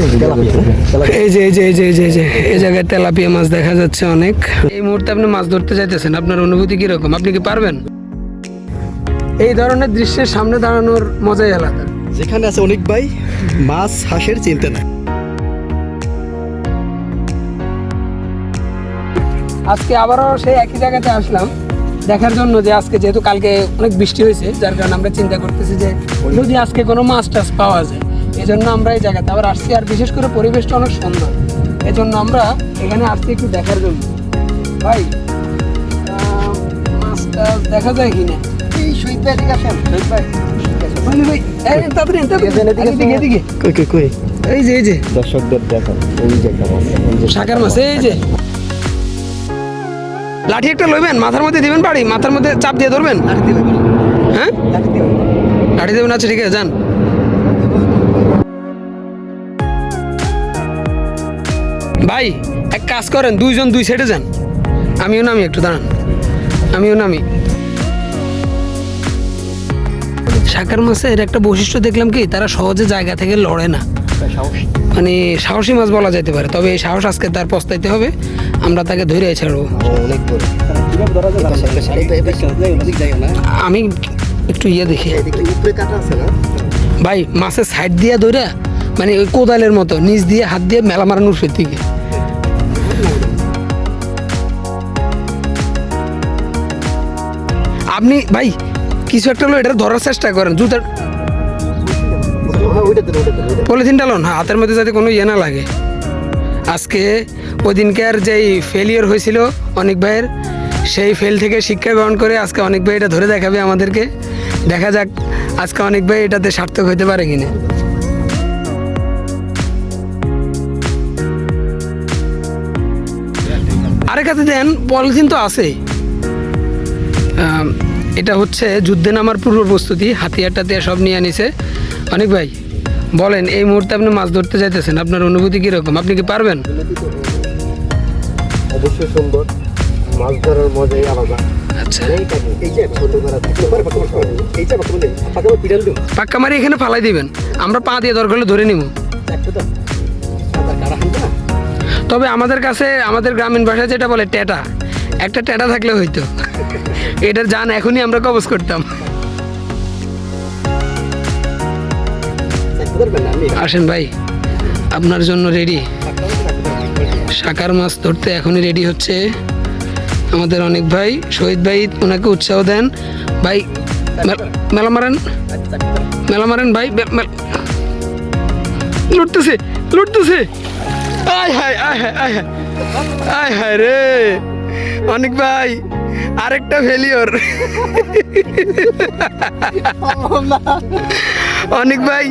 এই যে এই যে এই যে এই যে এই যে এই জায়গায় তেলাপিয়া মাছ দেখা যাচ্ছে অনেক। এই মুহূর্তে আপনি মাছ ধরতে যাইতেছেন, আপনার অনুভূতি কিরকম? আপনি কি পারবেন? এই ধরনের দৃশ্যের সামনে দাঁড়ানোর মজাই আলাদা। যেখানে আছে অনেক ভাই, মাছ হাঁসের চিন্তা নাই। আজকে আবারও সেই একই জায়গাতে আসলাম দেখার জন্য যে আজকে যেহেতু কালকে অনেক বৃষ্টি হয়েছে, যার কারণে আমরা চিন্তা করতেছি যে যদি আজকে কোনো মাছ টাছ পাওয়া যায়, এই জন্য আমরা এই জায়গাতে আবার আসছি। আর বিশেষ করে পরিবেশটা অনেক সুন্দর, এই জন্য আমরা এখানে আসছি একটু দেখার জন্য। ভাই মাছ টাছ দেখা যায় কিনা? এই শহীদ ভাই এদিকে আসেন, শহীদ ভাই। ভাই এই তাড়াতাড়ি এদিকে কই এই যে এই যে দর্শকদের দেখো, এই যে শাকার মাছ, এই যে লাঠি একটা লইবেন, মাথার মধ্যে দিবেন, বাড়ি মাথার মধ্যে চাপ দিয়ে ধরবেন। হ্যাঁ লাঠি দেবেন, আচ্ছা ঠিক আছে যান। ভাই এক কাজ করেন, দুইজন দুই সাইডে যান, আমিও নামি, একটু দাঁড়ান, আমিও নামি। শাকার মাছের একটা বৈশিষ্ট্য দেখলাম কি, তারা সহজে জায়গা থেকে লড়ে না, মানে সাহসী মাছ বলা যেতে পারে। তবে এই সাহস আজকে তার পস্তাইতে হবে, আমরা তাকে ধরে ছাড়বো। আমি একটু ইয়ে দেখি ভাই, মাছের সাইড দিয়ে ধরে মানে ওই কোদালের মতো নিচ দিয়ে হাত দিয়ে মেলা মারানোর থেকে। আপনি ভাই কিছু একটা হলো, এটা ধরার চেষ্টা করেন, জুতার পলিথিনটা লোন হাতের মধ্যে যাতে কোনো ইয়ে না লাগে। আজকে ওই দিনকার যেই ফেলিয়ার হয়েছিল অনেক ভাইয়ের, সেই ফেল থেকে শিক্ষা গ্রহণ করে আজকে অনেক ভাই এটা ধরে দেখাবে আমাদেরকে। দেখা যাক আজকে অনেক ভাই এটাতে সার্থক হতে পারে কিনা। আরেক হাতে দেন, পলিথিন তো আছে। এটা হচ্ছে যুদ্ধে নামার পূর্ব প্রস্তুতি, হাতিয়ার টাতিয়ার সব নিয়ে আনিছে। অনেক ভাই বলেন, এই মুহূর্তে আপনি মাছ ধরতে যাইতেছেন, আপনার অনুভূতি কিরকম? আপনি কি পারবেন? অবশ্যই সুন্দর, মাছ ধরার মজাই আলাদা। আচ্ছা পাক্কা মারি এখানে ফালাই দিবেন, আমরা পা দিয়ে দরকার হলে ধরে নিব। তবে আমাদের কাছে আমাদের গ্রামীণ ভাষায় যেটা বলে টেটা, একটা টেটা থাকলে হইতো, এটার জান এখনই আমরা কবজ করতাম। আসেন ভাই, আপনার জন্য রেডি। শাকার মাছ ধরতে এখনই রেডি হচ্ছে আমাদের অনেক ভাই। শহীদ ভাই ওনাকে উৎসাহ দেন ভাই, মেলা মারেন, মেলা মারেন ভাই। লুটতেছে লুটতেছে, আয় হায় আয় হায় আয় হায় আয় হায় রে অনেক ভাই, আরেকটা ফেলিওর। অনেক ভাই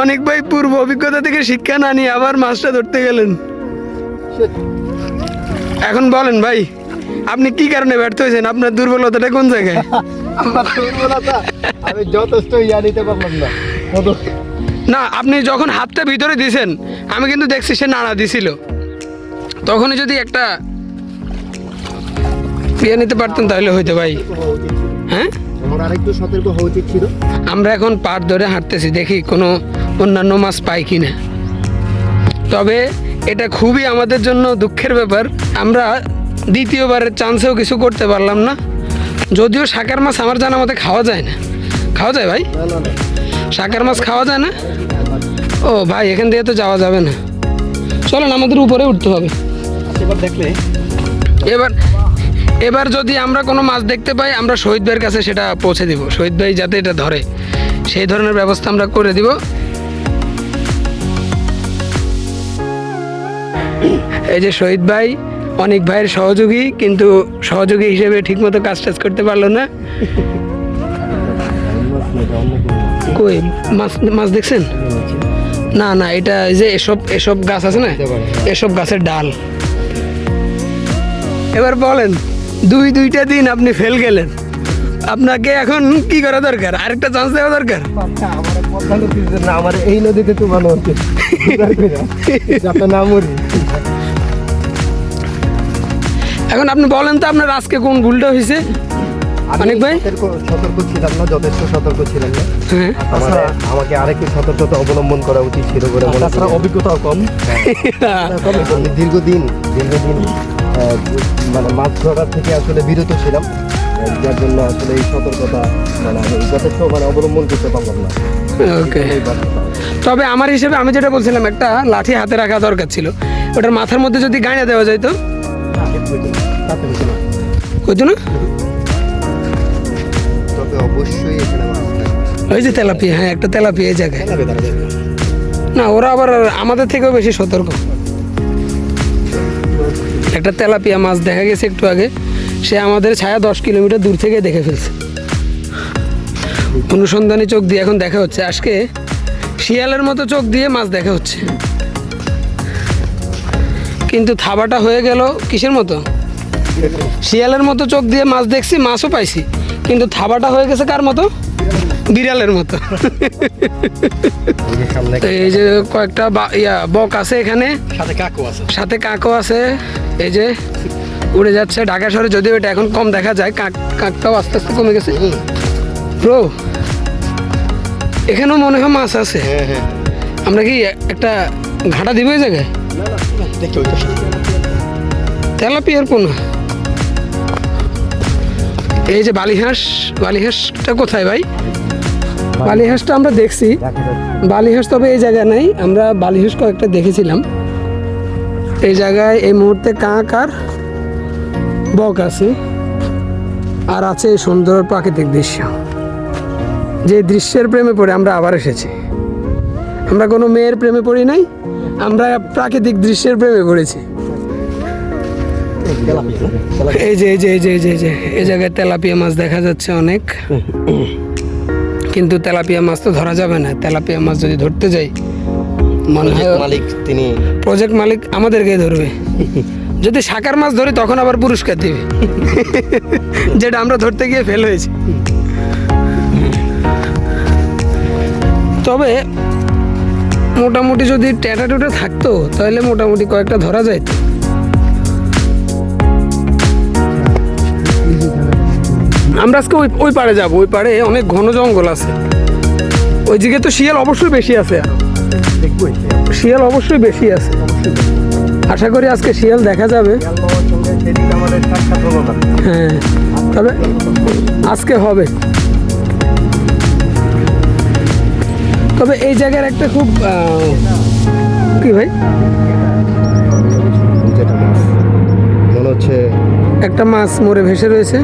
অনেক ভাই পূর্ব অভিজ্ঞতা থেকে শিক্ষা না নিয়ে আবার মাছটা ধরতে গেলেন। এখন বলেন ভাই, আপনি কি কারণে ব্যর্থ হয়েছেন? আপনার দুর্বলতাটা কোন জায়গায়? আমার দুর্বলতা, আমি যথেষ্ট ইয়া নিতে পারলাম না। না, আপনি যখন হাতটা ভিতরে দিয়েছেন, আমি কিন্তু দেখছি সে নাড়া দিছিল, তখনই যদি একটা ইয়ে নিতে পারতেন তাহলে হইতো ভাই। হ্যাঁ, আমার আরেকটু সতর্ক হওয়া উচিত ছিল। আমরা এখন পাট ধরে হাঁটতেছি, দেখি কোনো অন্যান্য মাছ পাই কিনা। তবে এটা খুবই আমাদের জন্য দুঃখের ব্যাপার, আমরা দ্বিতীয়বারের চান্সেও কিছু করতে পারলাম না। যদিও শাকার মাছ আমার জানা মতে খাওয়া যায় না। খাওয়া যায় ভাই? শাকার মাছ খাওয়া যায় না? ও ভাই, এখান থেকে তো যাওয়া যাবে না, চলেন আমাদের উপরে উঠতে হবে। এবার দেখলে এবার যদি আমরা কোনো মাছ দেখতে পাই, আমরা শহীদ ভাইয়ের কাছে সেটা পৌঁছে দিব। শহীদ ভাই যাতে এটা ধরে সেই ধরনের ব্যবস্থা আমরা করে দিব। এই যে শহীদ ভাই অনেক ভাইয়ের সহযোগী, কিন্তু সহযোগী হিসেবে ঠিকমতো কাজ টাজ করতে পারলো না। কই মাছ মাছ দেখছেন? না না, এটা এই যে এসব গাছ আছে না, এসব গাছের ডাল। এবার বলেন, দুইটা দিন আপনি ফেল গেলেন, আপনাকে এখন কি করা দরকার? আরেকটা চান্স দেওয়া দরকার। আমার এই নদীতে তো ভালো হচ্ছে, না মরি। এখন আপনি বলেন তো, আপনার আজকে কোন ভুলটা হয়েছে? অনেক ভাই? সতর্ক ছিলাম না, যথেষ্ট সতর্ক ছিলাম না। হ্যাঁ আমাকে আরেকটু সতর্কতা অবলম্বন করা উচিত ছিল বলে মনে করি। অভিজ্ঞতাও কম। আমি দীর্ঘদিন মানে মাছ ধরার থেকে আসলে বিরত ছিলাম, যার জন্য আসলে এই সতর্কতা মানে আমি যথেষ্ট মানে অবলম্বন করতে পারলাম না। ওকে, এই ব্যাপারটা। তবে আমার হিসেবে আমি যেটা বলছিলাম একটা লাঠি হাতে রাখা দরকার ছিল, ওটার মাথার মধ্যে যদি গাঁড়া দেওয়া যায় তো হইতো না? তবে অবশ্যই এখানে মাছ থাকবে। ওই যে তেলাপিয়া, হ্যাঁ একটা তেলাপিয়া এই জায়গায়। খেলাবে তারা দেখবে। না ওরা আবার আমাদের থেকেও বেশি সতর্ক। একটা তেলাপিয়া মাছ দেখা গেছে একটু আগে, সে আমাদের ছায়া 10 কিলোমিটার দূর থেকে দেখে ফেলছে। অনুসন্ধানী চোখ দিয়ে এখন দেখা হচ্ছে, আজকে শিয়ালের মতো চোখ দিয়ে মাছ দেখা হচ্ছে। কিন্তু থাবাটা হয়ে গেল কিসের মতো? শিয়ালের মতো চোখ দিয়ে মাছ দেখছি, মাছও পাইছি, কিন্তু থাবাটা হয়ে গেছে কার মতো? বিড়ালের মতো। এই যে সামনে তো এই যে কয়েকটা বক আছে এখানে, সাথে কাকু আছে। সাথে কাকও আছে। এই যে উড়ে যাচ্ছে ঢাকা শহরে, যদিও এটা এখন কম দেখা যায়, কাকটাও আস্তে আস্তে কমে গেছে। ব্রো এখানেও মনে হয় মাছ আছে। হ্যাঁ হ্যাঁ আমরা কি একটা ঘাটা দিব এই জায়গায়? দেখতে ওই তো তেলাপিয়ার পোনা। এই যে বালিহাঁসটা কোথায় ভাই? বালিহাঁসটা আমরা দেখছি, বালিহাঁস তবে এই জায়গায় নাই। আমরা বালিহাঁস কয়েকটা দেখেছিলাম। এই জায়গায় এই মুহূর্তে কাক আর বক আছে, আর আছে এই সুন্দর প্রাকৃতিক দৃশ্য। যে দৃশ্যের প্রেমে পড়ে আমরা আবার এসেছি। আমরা কোনো মেয়ের প্রেমে পড়ি নাই, আমরা প্রাকৃতিক দৃশ্যের প্রেমে পড়েছি। এই যে এই যে এই যে এই যে এই যে এই জায়গায় তেলাপিয়া মাছ দেখা যাচ্ছে অনেক, কিন্তু তেলাপিয়া মাছ তো ধরা যাবে না। তেলাপিয়া মাছ যদি ধরতে যাই মনে হয় মালিক তিনি প্রজেক্ট মালিক আমাদেরকে ধরবে। যদি শাকার মাছ ধরি তখন আবার পুরস্কার দিবে, যেটা আমরা ধরতে গিয়ে ফেল হয়েছি। তবে মোটামুটি যদি ট্যাটা টুটা থাকতো তাহলে মোটামুটি কয়েকটা ধরা যায়। আমরা আজকে ওই পাড়ে যাবো, ওই পাড়ে অনেক ঘন জঙ্গল আছে। ওই দিকে তো শিয়াল অবশ্যই বেশি আছে, দেখবো শিয়াল অবশ্যই বেশি আছে। আশা করি আজকে শিয়াল দেখা যাবে। সেদিন আমাদের সাক্ষাৎ হলো না। হ্যাঁ, তবে আজকে হবে। তবে এই জায়গার একটা খুব কি ভাই, যেটা মাছ মনে হচ্ছে একটা মাছ মরে ভেসে রয়েছে।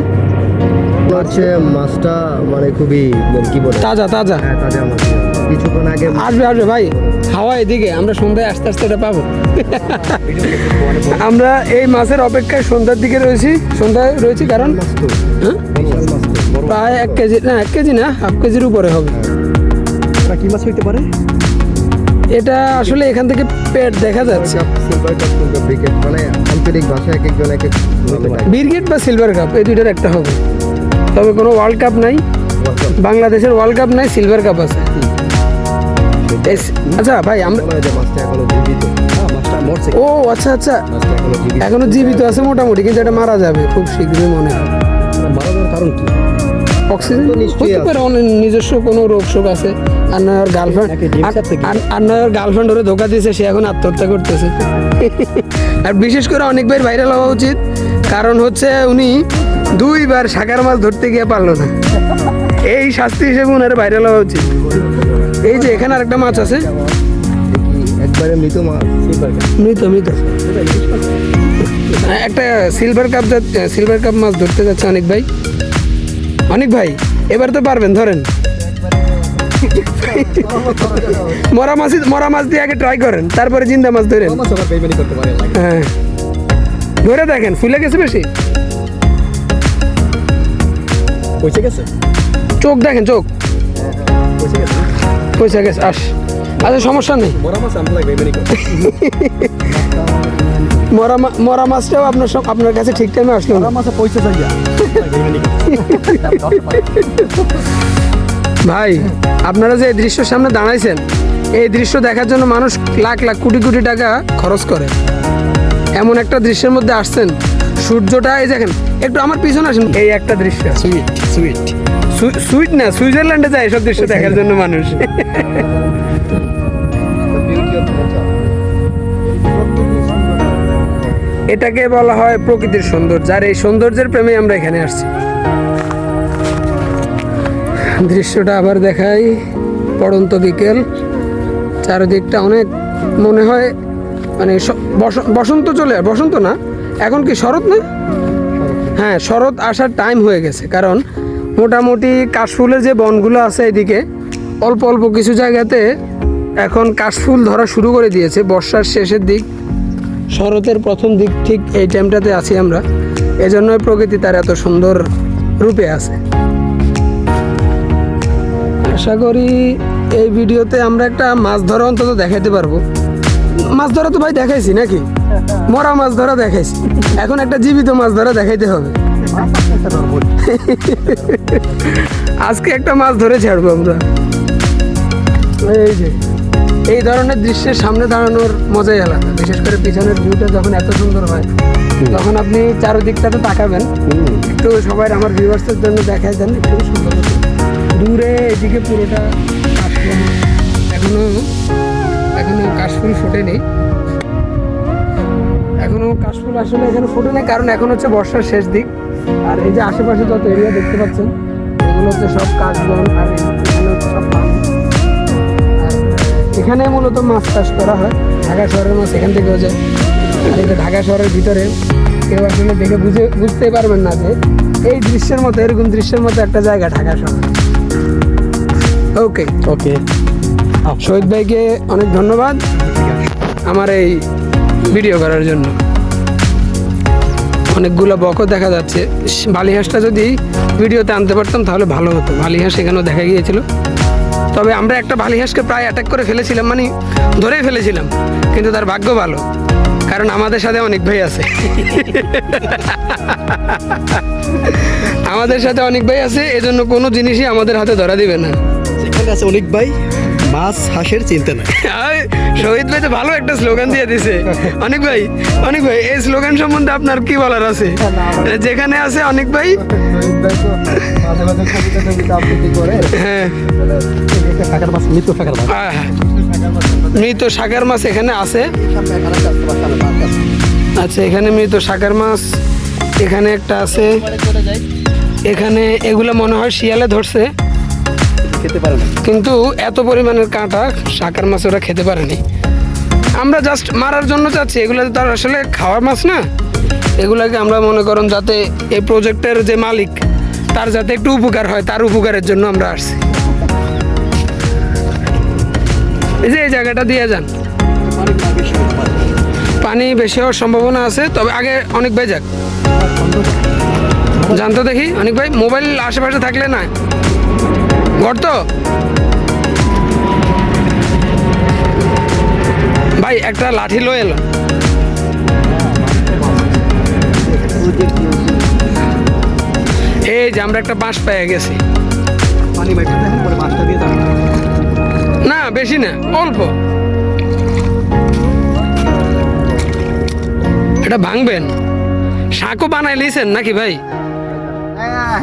হচ্ছে মাছটা মানে খুবই কি বলে তাজা তাজা হ্যাঁ তাজা মাছ। কিছুক্ষণ আগে আসবে আসবে ভাই, হাওয়া এদিকে, আমরা সন্ধ্যায় আস্তে আস্তে এটা পাবো। আমরা এই মাছের অপেক্ষায় সন্ধ্যার দিকে রয়েছি কারণ মাছ তো হ্যাঁ বিশাল মাছ তো বড়। প্রায় 1 কেজি না, 1 কেজি না, হাফ কেজির উপরে হবে। ওরা কি মাছ হইতে পারে? এটা আসলে এখান থেকে পেট দেখা যাচ্ছে। সিলভার কাপ কিংবা ব্রিকেট মানে আঞ্চলিক ভাষায় এক একজন এক এক নামে ডাকে। বিরগেট বা সিলভার কাপ এই দুইটার একটা হবে। তবে কোনো ওয়ার্ল্ড কাপ নাই, বাংলাদেশের ওয়ার্ল্ড কাপ নাই, সিলভার কাপ আছে। আচ্ছা ভাই আমরা মনে হয় যে মাছটা এখনো জীবিত। হ্যাঁ, মাছটা মরছে। ও আচ্ছা আচ্ছা, মাছটা এখনো জীবিত। এখনো জীবিত আছে মোটামুটি, কিন্তু এটা মারা যাবে খুব শীঘ্রই মনে হয়। মারা যাওয়ার কারণ কি? অক্সিজেন তো নিশ্চয়ই হতে পারে, অনেক নিজস্ব কোনো রোগ শোক আছে। আর নয় ওর গার্লফ্রেন্ড, নাকি ডিম চাপতে গিয়ে? আর নয় ওর গার্লফ্রেন্ড ওরে ধোকা দিয়েছে, সে এখন আত্মহত্যা করতেছে। আর বিশেষ করে অনেকবার ভাইরাল হওয়া উচিত, কারণ হচ্ছে উনি 2বার শাকার মাছ ধরতে গিয়ে পারলো না। এই শাস্তি হিসেবে উনার ভাইরাল হওয়া উচিত। এই যে এখানে আরেকটা মাছ আছে, দেখি একবারে মৃত মাছ। মৃত একটা সিলভার কাপ মাছ ধরতে যাচ্ছে অনেক ভাই এবার তো পারবেন, ধরেন। মরা মাছ দিয়ে আগে ট্রাই করেন, তারপরে জিন্দা মাছ ধরেন। মাছ আবার বেইমানি করতে পারে না। হ্যাঁ, ধরে দেখেন ফুলে গেছে বেশি, পয়সা গেছে? চোখ দেখেন, চোখ পয়সা গেছে? পয়সা গেছে। আচ্ছা সমস্যা নেই, মরা মাছ আমরা বেইমানি করতে। মরা মাছটাও আপনার কাছে ঠিক টাইমে আসলো না। মরা মাছে পয়সা চাইয়া বেইমানি করতে। ভাই আপনারা যে এই দৃশ্যের সামনে দাঁড়াইছেন, এই দৃশ্য দেখার জন্য মানুষ লাখ লাখ কোটি কোটি টাকা খরচ করে। এমন একটা দৃশ্যের মধ্যে আসছেন, সূর্যটা এই দেখেন, একটু আমার পিছনে আসেন, এই একটা দৃশ্য সুইট সুইট সুইট না, সুইজারল্যান্ডে যায় এসব দৃশ্য দেখার জন্য মানুষ। Beauty of nature. এটাকে বলা হয় প্রকৃতির সৌন্দর্য, আর এই সৌন্দর্যের প্রেমে আমরা এখানে আসছি। দৃশ্যটা আবার দেখাই, পড়ন্ত বিকেল, চারিদিকটা অনেক মনে হয় মানে বসন্ত চলে, বসন্ত না, এখন কি শরৎ না? হ্যাঁ, শরৎ আসার টাইম হয়ে গেছে, কারণ মোটামুটি কাশফুলের যে বনগুলো আছে এদিকে অল্প অল্প কিছু জায়গাতে এখন কাশফুল ধরা শুরু করে দিয়েছে। বর্ষার শেষের দিক, শরতের প্রথম দিক, ঠিক এই টাইমটাতে আছি আমরা, এজন্যই প্রকৃতি তার এত সুন্দর রূপে আছে। আশা করি এই ভিডিওতে আমরা একটা মাছ ধরা অন্তত দেখাইতে পারবো। মাছ ধরা তো ভাই দেখাইছি নাকি, মরা মাছ ধরা দেখাইছি, এখন একটা জীবিত মাছ ধরা দেখাইতে হবে। আজকে একটা মাছ ধরে ছাড়বো আমরা। এই যে এই ধরনের দৃশ্যের সামনে দাঁড়ানোর মজাই আলাদা, বিশেষ করে পিছনের ভিউটা যখন এত সুন্দর হয়, তখন আপনি চারদিকটাতে তাকাবেন। একটু সবাই আমার ভিউয়ার্সের জন্য দেখাই দেন একটু সুন্দর মতো। দূরে এদিকে পুরোটা কাশফুল, এখনো কাশফুল ফোটেনি, এখনো কাশফুল আসলে এখানে ফোটেনি, কারণ এখন হচ্ছে বর্ষার শেষ দিক। আর এই যে আশেপাশে যত এরিয়া দেখতে পাচ্ছেন, এগুলো হচ্ছে সব কাশবন, আর এখানে হচ্ছে সব পানি। আর এখানে মূলত মাছ চাষ করা হয়, ঢাকা শহরের মাছ এখান থেকেও যায়। আর এই যে ঢাকা শহরের ভিতরে কেউ আসলে দেখে বুঝতেই পারবেন না যে এই দৃশ্যের মতো, এরকম দৃশ্যের মতো একটা জায়গা ঢাকা শহর। ওকে, ওকে, শহীদ ভাইকে অনেক ধন্যবাদ আমার এই ভিডিও করার জন্য। অনেকগুলো বকও দেখা যাচ্ছে, বালিহাঁসটা যদি ভিডিওতে আনতে পারতাম তাহলে ভালো হতো। বালিহাঁস এখানেও দেখা গিয়েছিল, তবে আমরা একটা বালিহাঁসকে প্রায় অ্যাটাক করে ফেলেছিলাম, মানে ধরেই ফেলেছিলাম, কিন্তু তার ভাগ্য ভালো, কারণ আমাদের সাথে অনেক ভাই আছে। আমাদের সাথে অনেক ভাই আছে, এজন্য কোনো জিনিসই আমাদের হাতে ধরা দিবে না। এখানে আছে অনেক ভাই, মাছ হাঁসের চিন্তা নাই। শহীদ ভাই তো ভালো একটা স্লোগান দিয়ে দিছে। অনেক ভাই, অনেক ভাই, এই স্লোগান সম্বন্ধে আপনার কি বলার আছে? যেখানে আছে অনেক ভাই, শহীদ ভাই তো মাঝে মাঝে কবিতা টবিতা আবৃত্তি করে। এই হ্যাঁ, একটা শাকার মাছ, মৃত শাকার মাছ। মৃত শাকার মাছ এখানে আছে। সামনে এখানে একটা আসতে পারতাম না, পার্ক আছে। আচ্ছা, এখানে মৃত শাকার মাছ এখানে একটা আছে। পরে চলে যাই। এখানে এগুলো মনে হয় শিয়ালে ধরছে, খেতে পারে না। কিন্তু এত পরিমাণের কাঁটা শাকার মাছ ওরা খেতে পারেনি। আমরা জাস্ট মারার জন্য চাচ্ছি, এগুলো তো তার আসলে খাওয়ার মাছ না। এগুলাকে আমরা মনে করুন যাতে এই প্রজেক্টের যে মালিক তার যাতে একটু উপকার হয়, তার উপকারের জন্য আমরা আসছি। এই যে এই জায়গাটা দিয়ে যান, পানি বেশি হওয়ার সম্ভাবনা আছে, তবে আগে অনেক ভাই যাক, জানতো দেখি অনেক ভাই, মোবাইল আশেপাশে থাকলে না গর্ত। ভাই একটা লাঠি লো এলো। এই যে আমরা একটা বাঁশ পেয়ে গেছি। পানি বাইটে দেখেন, পরে মাছটা দিয়ে যান। না বেশি না, অল্প। এটা ভাঙবেন, শাকও বানাই লিছেন নাকি ভাই? হ্যাঁ,